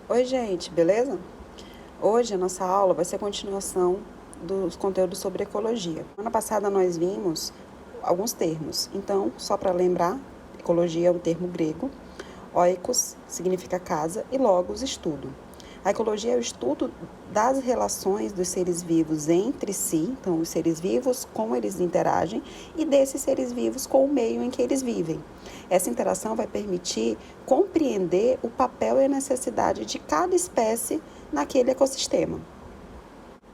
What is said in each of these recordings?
Oi, gente, beleza? Hoje a nossa aula vai ser a continuação dos conteúdos sobre ecologia. Semana passada nós vimos alguns termos. Então, só para lembrar, ecologia é um termo grego, oikos significa casa e logos, estudo. A ecologia é o estudo das relações dos seres vivos entre si, então os seres vivos, como eles interagem, e desses seres vivos com o meio em que eles vivem. Essa interação vai permitir compreender o papel e a necessidade de cada espécie naquele ecossistema.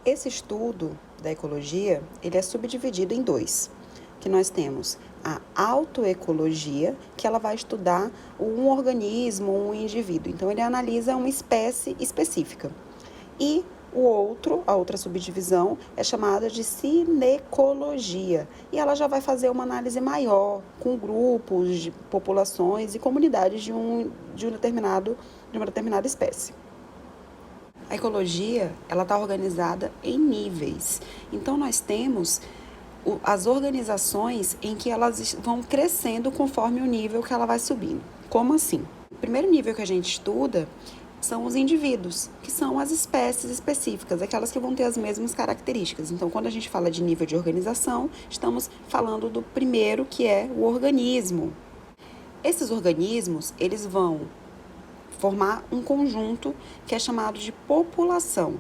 Esse estudo da ecologia, ele é subdividido em dois, que nós temos a autoecologia, que ela vai estudar um organismo, um indivíduo. Então, ele analisa uma espécie específica. E a outra subdivisão, é chamada de cinecologia. E ela já vai fazer uma análise maior, com grupos, de populações e comunidades de uma determinada espécie. A ecologia, ela está organizada em níveis. Então, nós temos as organizações em que elas vão crescendo conforme o nível que ela vai subindo. Como assim? O primeiro nível que a gente estuda são os indivíduos, que são as espécies específicas, aquelas que vão ter as mesmas características. Então, quando a gente fala de nível de organização, estamos falando do primeiro, que é o organismo. Esses organismos, eles vão formar um conjunto que é chamado de população.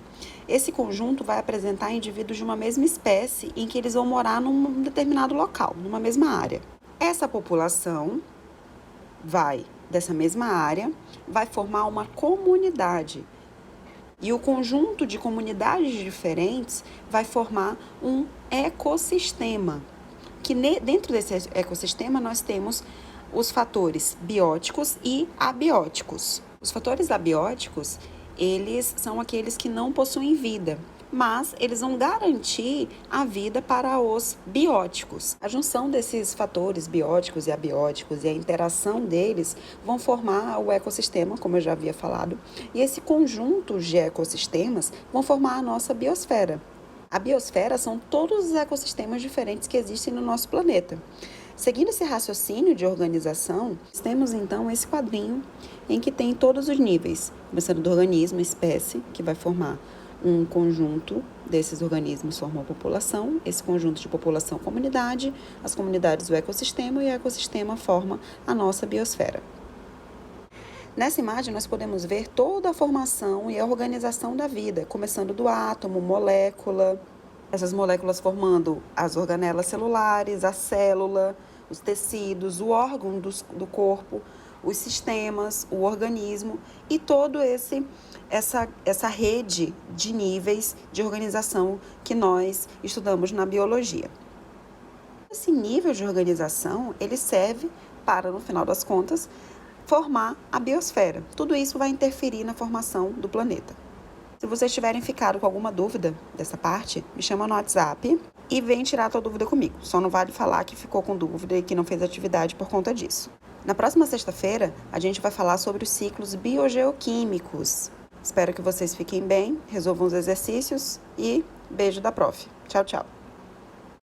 Esse conjunto vai apresentar indivíduos de uma mesma espécie em que eles vão morar num determinado local, numa mesma área. Essa população dessa mesma área, vai formar uma comunidade. E o conjunto de comunidades diferentes vai formar um ecossistema. Que dentro desse ecossistema nós temos os fatores bióticos e abióticos. Os fatores abióticos, eles são aqueles que não possuem vida, mas eles vão garantir a vida para os bióticos. A junção desses fatores bióticos e abióticos e a interação deles vão formar o ecossistema, como eu já havia falado, e esse conjunto de ecossistemas vão formar a nossa biosfera. A biosfera são todos os ecossistemas diferentes que existem no nosso planeta. Seguindo esse raciocínio de organização, temos então esse quadrinho em que tem todos os níveis, começando do organismo, espécie, que vai formar um conjunto desses organismos forma a população, esse conjunto de população comunidade, as comunidades o ecossistema e o ecossistema forma a nossa biosfera. Nessa imagem nós podemos ver toda a formação e a organização da vida, começando do átomo, molécula, essas moléculas formando as organelas celulares, a célula, os tecidos, o órgão do corpo, os sistemas, o organismo e todo essa rede de níveis de organização que nós estudamos na biologia. Esse nível de organização, ele serve para, no final das contas, formar a biosfera. Tudo isso vai interferir na formação do planeta. Se vocês tiverem ficado com alguma dúvida dessa parte, me chama no WhatsApp e vem tirar a tua dúvida comigo. Só não vale falar que ficou com dúvida e que não fez atividade por conta disso. Na próxima sexta-feira, a gente vai falar sobre os ciclos biogeoquímicos. Espero que vocês fiquem bem, resolvam os exercícios e beijo da prof. Tchau, tchau.